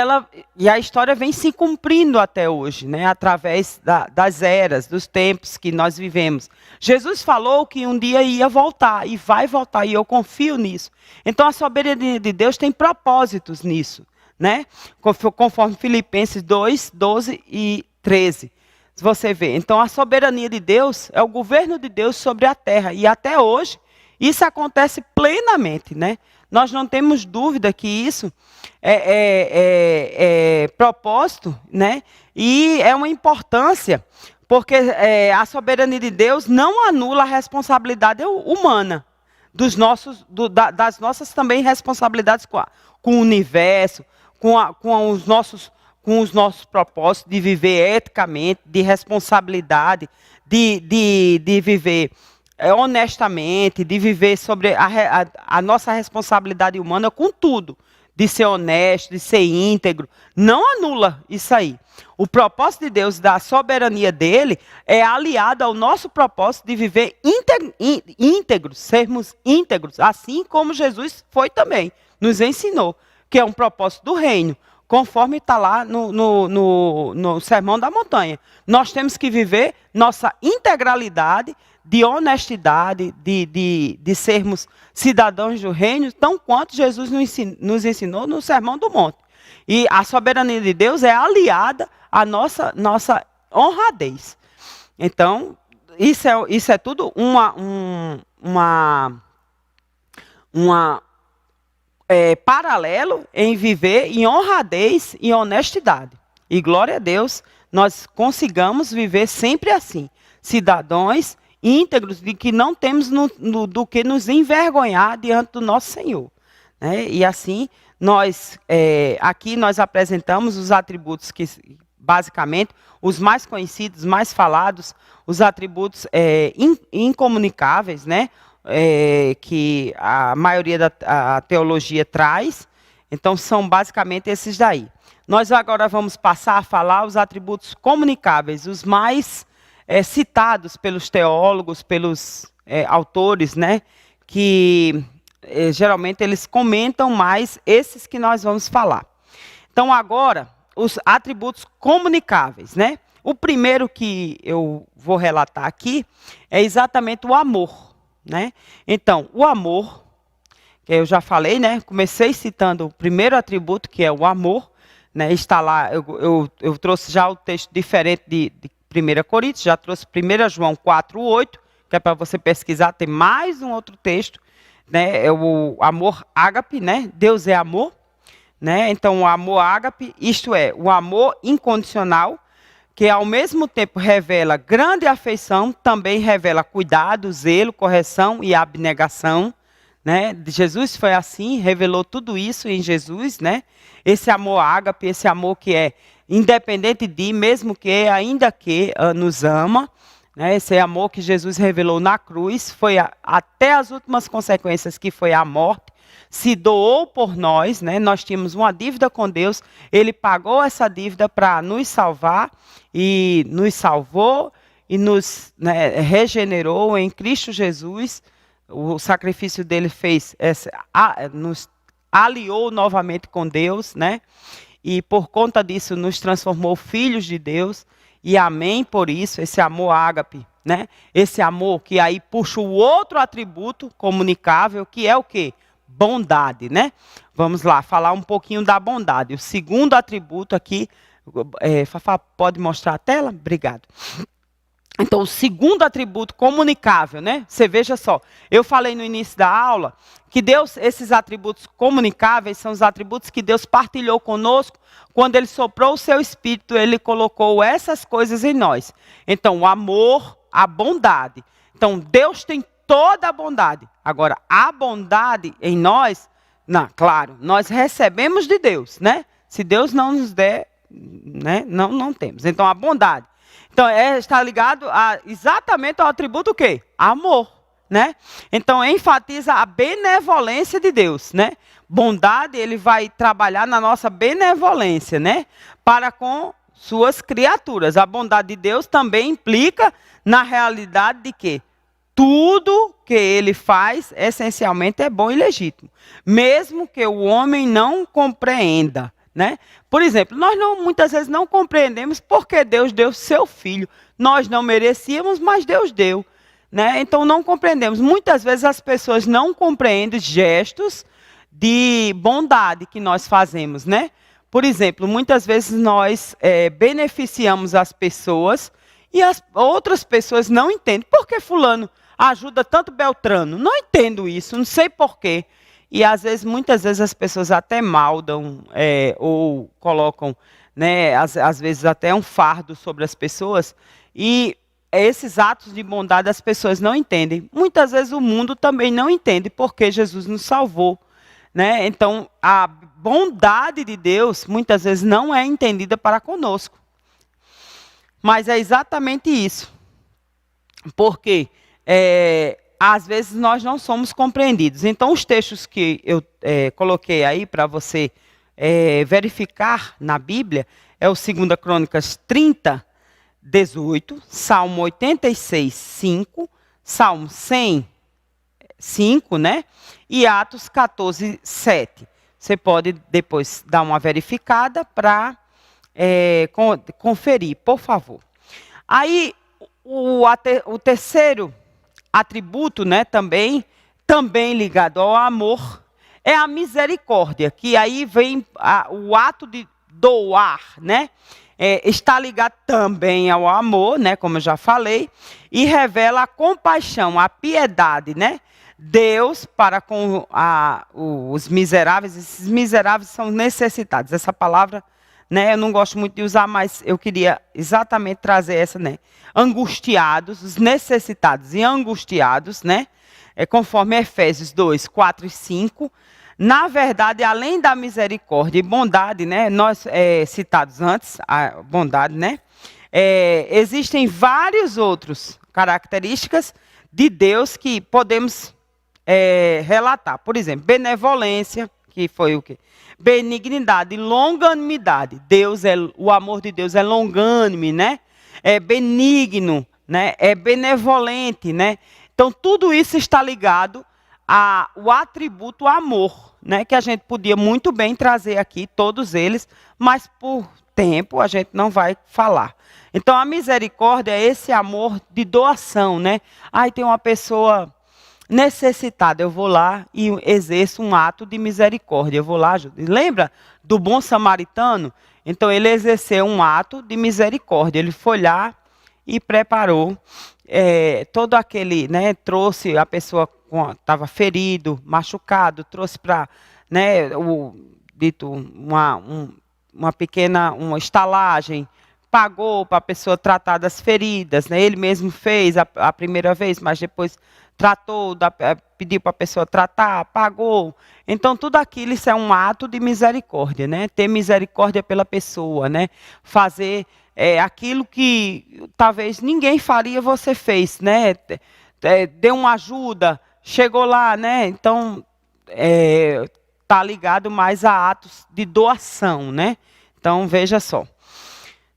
a história vem se cumprindo até hoje, né? Através das eras, dos tempos que nós vivemos. Jesus falou que um dia ia voltar, e vai voltar, e eu confio nisso. Então a soberania de Deus tem propósitos nisso, né? Conforme Filipenses 2, 12 e 13. Você vê. Então, a soberania de Deus é o governo de Deus sobre a terra. E até hoje, isso acontece plenamente, né? Nós não temos dúvida que isso é propósito, né? E é uma importância, porque a soberania de Deus não anula a responsabilidade humana, das nossas também responsabilidades com o universo, com os nossos propósitos de viver eticamente, de responsabilidade, de viver honestamente, de viver sobre a nossa responsabilidade humana com tudo, de ser honesto, de ser íntegro. Não anula isso aí. O propósito de Deus, da soberania dele, é aliado ao nosso propósito de viver íntegros, sermos íntegros, assim como Jesus foi também, nos ensinou, que é um propósito do reino. conforme está lá no Sermão da Montanha. Nós temos que viver nossa integralidade de honestidade, de sermos cidadãos do reino, tão quanto Jesus nos ensinou no Sermão do Monte. E a soberania de Deus é aliada à nossa honradez. Então, isso é tudo paralelo em viver em honradez e honestidade. E glória a Deus, nós consigamos viver sempre assim, cidadãos íntegros, de que não temos do que nos envergonhar diante do nosso Senhor. Né? E assim, aqui nós apresentamos os atributos que, basicamente, os mais conhecidos, mais falados, os atributos incomunicáveis, né? Que a maioria da teologia traz. Então, são basicamente esses daí. Nós agora vamos passar a falar os atributos comunicáveis, os mais citados pelos teólogos, pelos autores, né? Que geralmente eles comentam mais esses que nós vamos falar. Então, agora, os atributos comunicáveis, né? O primeiro que eu vou relatar aqui é exatamente o amor, né? Então, o amor, que eu já falei, né? Comecei citando o primeiro atributo, que é o amor, né? Está lá, eu trouxe já o texto diferente de 1 Coríntios, já trouxe 1 João 4:8, que é para você pesquisar, tem mais um outro texto, né? É o amor ágape, né? Deus é amor, né? Então, o amor ágape, isto é, o amor incondicional, que ao mesmo tempo revela grande afeição, também revela cuidado, zelo, correção e abnegação. Né? Jesus foi assim, revelou tudo isso em Jesus. Né? Esse amor ágape, esse amor que é independente de, mesmo que, ainda que nos ama. Né? Esse amor que Jesus revelou na cruz, foi até as últimas consequências, que foi a morte. Se doou por nós, né? Nós tínhamos uma dívida com Deus, Ele pagou essa dívida para nos salvar, e nos salvou, e nos regenerou em Cristo Jesus. O sacrifício dele nos aliou novamente com Deus, né? E por conta disso nos transformou filhos de Deus, e amém por isso, esse amor ágape, né? Esse amor que aí puxa o outro atributo comunicável, que é o quê? Bondade, né? Vamos lá, falar um pouquinho da bondade. O segundo atributo aqui, Fafá, pode mostrar a tela? Obrigado. Então, o segundo atributo comunicável, né? Você veja só, eu falei no início da aula que Deus, esses atributos comunicáveis são os atributos que Deus partilhou conosco quando Ele soprou o seu Espírito, Ele colocou essas coisas em nós. Então, o amor, a bondade. Então, Deus tem toda a bondade. Agora, a bondade em nós, claro, nós recebemos de Deus, né? Se Deus não nos der, né? Não temos. Então, a bondade. Então, está ligado exatamente ao atributo o quê? Amor, né? Então, enfatiza a benevolência de Deus, né? Bondade, ele vai trabalhar na nossa benevolência, né? Para com suas criaturas. A bondade de Deus também implica na realidade de que tudo que ele faz, essencialmente, é bom e legítimo. Mesmo que o homem não compreenda. Né? Por exemplo, nós muitas vezes não compreendemos porque Deus deu seu filho. Nós não merecíamos, mas Deus deu. Né? Então não compreendemos. Muitas vezes as pessoas não compreendem gestos de bondade que nós fazemos. Né? Por exemplo, muitas vezes nós beneficiamos as pessoas e as outras pessoas não entendem. Por que fulano ajuda tanto Beltrano? Não entendo isso, não sei porquê. E às vezes, muitas vezes as pessoas até maldam ou colocam, né, às vezes até um fardo sobre as pessoas. E esses atos de bondade as pessoas não entendem. Muitas vezes o mundo também não entende porque Jesus nos salvou. Né? Então, a bondade de Deus muitas vezes não é entendida para conosco. Mas é exatamente isso. Porque às vezes nós não somos compreendidos. Então, os textos que eu coloquei aí para você verificar na Bíblia é o 2 Crônicas 30, 18, Salmo 86, 5, Salmo 100, 5, né? E Atos 14, 7. Você pode depois dar uma verificada para conferir, por favor. Aí, o terceiro atributo, né, também ligado ao amor, é a misericórdia, que aí vem o ato de doar, né? Está ligado também ao amor, né, como eu já falei, e revela a compaixão, a piedade, né? Deus para com os miseráveis. Esses miseráveis são necessitados. Essa palavra, né, eu não gosto muito de usar, mas eu queria exatamente trazer essa, né? Angustiados, os necessitados e angustiados, né? Conforme Efésios 2, 4 e 5. Na verdade, além da misericórdia e bondade, né? Nós citados antes, a bondade, né? Existem várias outras características de Deus que podemos relatar. Por exemplo, benevolência, que foi o quê? Benignidade, longanimidade. O amor de Deus é longânime, né? É benigno, né? É benevolente, né? Então, tudo isso está ligado ao atributo amor, né? Que a gente podia muito bem trazer aqui, todos eles, mas por tempo a gente não vai falar. Então, a misericórdia é esse amor de doação, né? Aí tem uma pessoa necessitada, eu vou lá e exerço um ato de misericórdia. Eu vou lá, ajudo. Lembra do bom samaritano? Então, ele exerceu um ato de misericórdia. Ele foi lá e preparou todo aquele, né, trouxe a pessoa estava ferido, machucado, trouxe para, né, uma pequena estalagem, pagou para a pessoa tratar das feridas, né? Ele mesmo fez a primeira vez, mas depois tratou, pediu para a pessoa tratar, pagou. Então, tudo aquilo, isso é um ato de misericórdia, né? Ter misericórdia pela pessoa, né? Fazer aquilo que talvez ninguém faria, você fez, né? Deu uma ajuda, chegou lá, né? Então, está ligado mais a atos de doação, né? Então, veja só.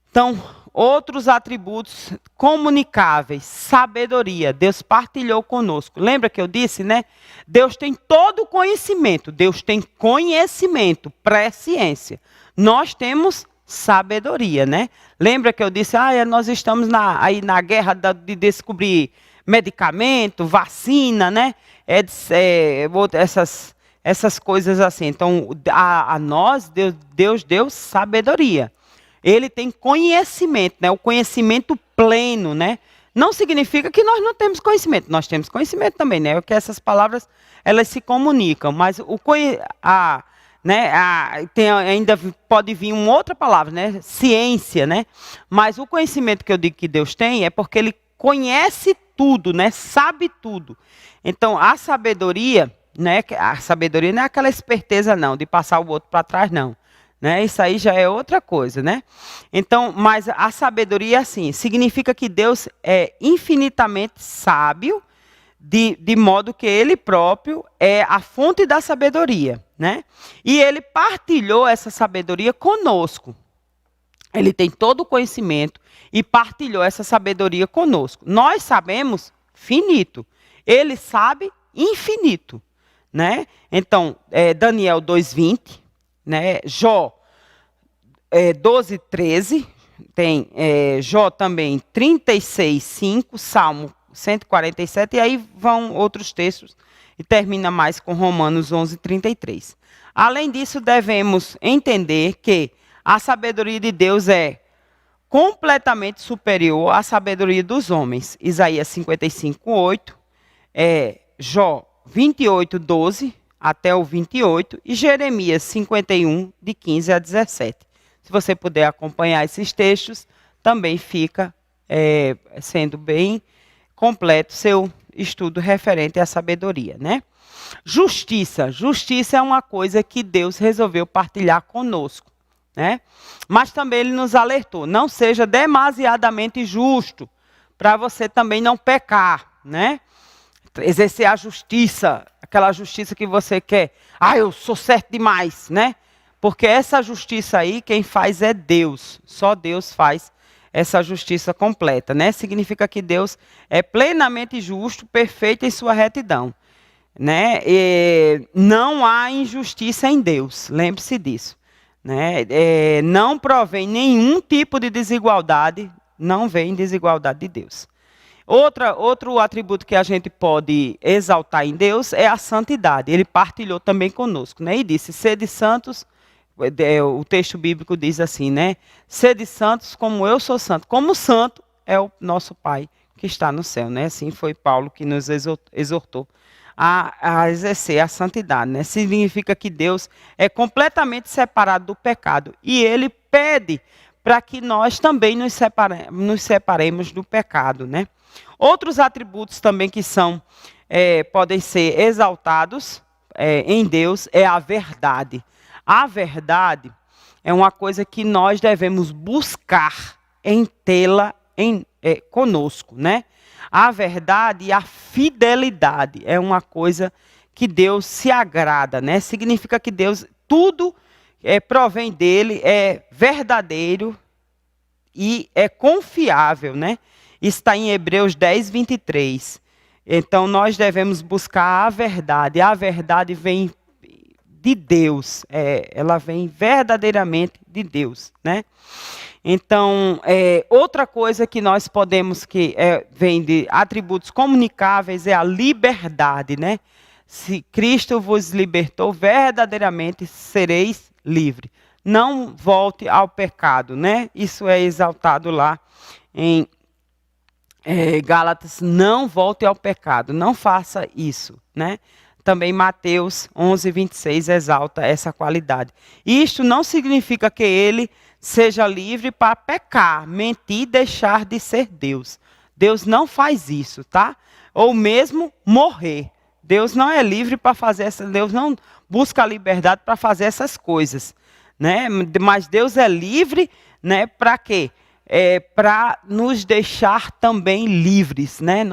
Então, outros atributos comunicáveis, sabedoria, Deus partilhou conosco. Lembra que eu disse, né? Deus tem todo o conhecimento, Deus tem conhecimento, presciência. Nós temos sabedoria, né? Lembra que eu disse, nós estamos aí na guerra de descobrir medicamento, vacina, né? Essas coisas assim. Então, a nós, Deus deu sabedoria. Ele tem conhecimento, né? O conhecimento pleno, né? Não significa que nós não temos conhecimento. Nós temos conhecimento também, né? Porque essas palavras, elas se comunicam. Mas ainda pode vir uma outra palavra, né? Ciência, né? Mas o conhecimento que eu digo que Deus tem é porque Ele conhece tudo, né? Sabe tudo. Então, a sabedoria, né? A sabedoria não é aquela esperteza, não, de passar o outro para trás, não. Né? Isso aí já é outra coisa, né? Então, mas a sabedoria, assim, significa que Deus é infinitamente sábio, de modo que Ele próprio é a fonte da sabedoria, né? E Ele partilhou essa sabedoria conosco. Ele tem todo o conhecimento e partilhou essa sabedoria conosco. Nós sabemos finito. Ele sabe infinito, né? Então, Daniel 2:20, né? Jó 12:13, tem Jó também 36:5, Salmo 147, e aí vão outros textos, e termina mais com Romanos 11:33. Além disso, devemos entender que a sabedoria de Deus é completamente superior à sabedoria dos homens. Isaías 55:8, Jó 28:12 até o 28, e Jeremias 51, de 15 a 17. Se você puder acompanhar esses textos, também fica sendo bem completo seu estudo referente à sabedoria, né? Justiça. Justiça é uma coisa que Deus resolveu partilhar conosco, né? Mas também Ele nos alertou, não seja demasiadamente justo, para você também não pecar, né? Exercer a justiça, aquela justiça que você quer. Eu sou certo demais, né? Porque essa justiça aí, quem faz é Deus. Só Deus faz essa justiça completa, né? Significa que Deus é plenamente justo, perfeito em sua retidão. né? E não há injustiça em Deus, lembre-se disso, né? Não provém nenhum tipo de desigualdade, não vem desigualdade de Deus. Outro atributo que a gente pode exaltar em Deus é a santidade. Ele partilhou também conosco, né? E disse: sede santos, o texto bíblico diz assim, né? Sede santos como eu sou santo. Como santo é o nosso Pai que está no céu, né? Assim foi Paulo que nos exortou a exercer a santidade, né? Significa que Deus é completamente separado do pecado e Ele pede para que nós também nos separemos do pecado, né? Outros atributos também que podem ser exaltados em Deus é a verdade. A verdade é uma coisa que nós devemos buscar em tê-la conosco, né? A verdade e a fidelidade é uma coisa que Deus se agrada, né? Significa que Deus, tudo provém dele, é verdadeiro e é confiável, né? Está em Hebreus 10, 23. Então, nós devemos buscar a verdade. A verdade vem de Deus. Ela vem verdadeiramente de Deus, né? Então, outra coisa que nós podemos, que vem de atributos comunicáveis, é a liberdade, né? Se Cristo vos libertou, verdadeiramente sereis livres. Não volte ao pecado, né? Isso é exaltado lá em Gálatas. Não volte ao pecado, não faça isso, né? Também Mateus 11, 26 exalta essa qualidade. Isto não significa que ele seja livre para pecar, mentir e deixar de ser Deus. Deus não faz isso, tá? Ou mesmo morrer. Deus não é livre para fazer Deus não busca a liberdade para fazer essas coisas, né? Mas Deus é livre, né? Para quê? Para nos deixar também livres, né?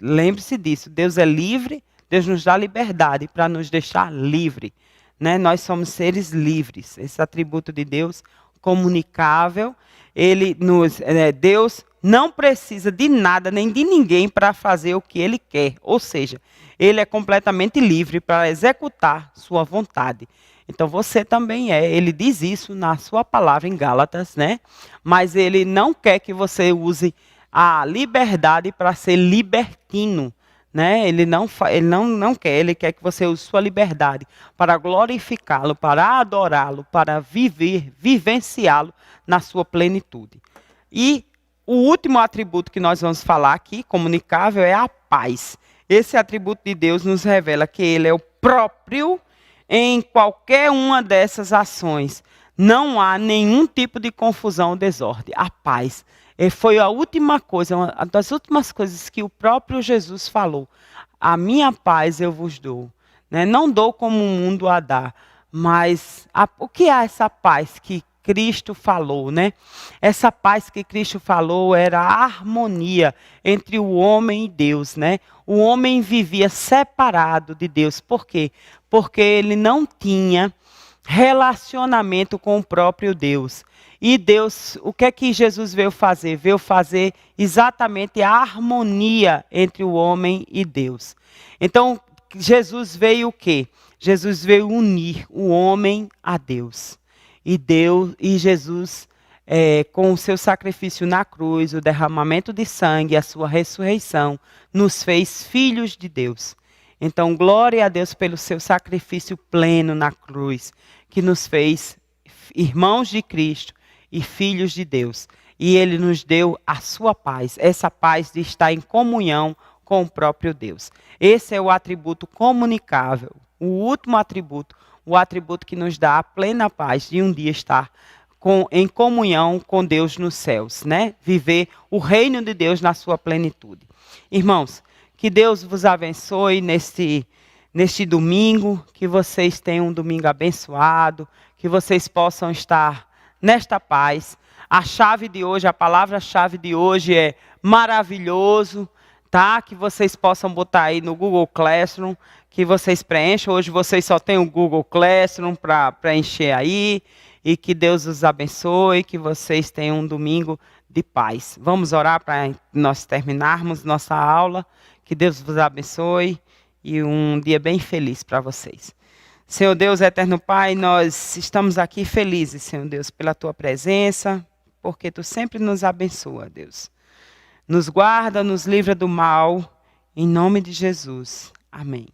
Lembre-se disso. Deus é livre. Deus nos dá liberdade para nos deixar livre, né? Nós somos seres livres. Esse atributo de Deus comunicável, Deus não precisa de nada nem de ninguém para fazer o que Ele quer. Ou seja, Ele é completamente livre para executar sua vontade. Então você também é. Ele diz isso na sua palavra em Gálatas, né? Mas Ele não quer que você use a liberdade para ser libertino, né? Ele não quer, ele quer que você use sua liberdade para glorificá-lo, para adorá-lo, para vivenciá-lo na sua plenitude. E o último atributo que nós vamos falar aqui, comunicável, é a paz. Esse atributo de Deus nos revela que ele é o próprio em qualquer uma dessas ações. Não há nenhum tipo de confusão ou desordem. A paz. Foi a última coisa, uma das últimas coisas que o próprio Jesus falou. A minha paz eu vos dou, né? Não dou como o mundo a dá, mas o que é essa paz que Cristo falou, né? Essa paz que Cristo falou era a harmonia entre o homem e Deus, né? O homem vivia separado de Deus. Por quê? Porque ele não tinha relacionamento com o próprio Deus. E Deus, o que é que Jesus veio fazer? Veio fazer exatamente a harmonia entre o homem e Deus. Então, Jesus veio o quê? Jesus veio unir o homem a Deus. E Jesus, com o seu sacrifício na cruz, o derramamento de sangue, a sua ressurreição, nos fez filhos de Deus. Então, glória a Deus pelo seu sacrifício pleno na cruz, que nos fez irmãos de Cristo e filhos de Deus. E Ele nos deu a sua paz, essa paz de estar em comunhão com o próprio Deus. Esse é o atributo comunicável, o último atributo, o atributo que nos dá a plena paz de um dia estar em comunhão com Deus nos céus, né? Viver o reino de Deus na sua plenitude. Irmãos, que Deus vos abençoe neste domingo, que vocês tenham um domingo abençoado, que vocês possam estar nesta paz. A chave de hoje, a palavra-chave de hoje é maravilhoso, tá? Que vocês possam botar aí no Google Classroom, que vocês preencham. Hoje vocês só têm o Google Classroom para preencher aí. E que Deus os abençoe, que vocês tenham um domingo de paz. Vamos orar para nós terminarmos nossa aula. Que Deus vos abençoe e um dia bem feliz para vocês. Senhor Deus, eterno Pai, nós estamos aqui felizes, Senhor Deus, pela tua presença, porque tu sempre nos abençoa, Deus. Nos guarda, nos livra do mal, em nome de Jesus. Amém.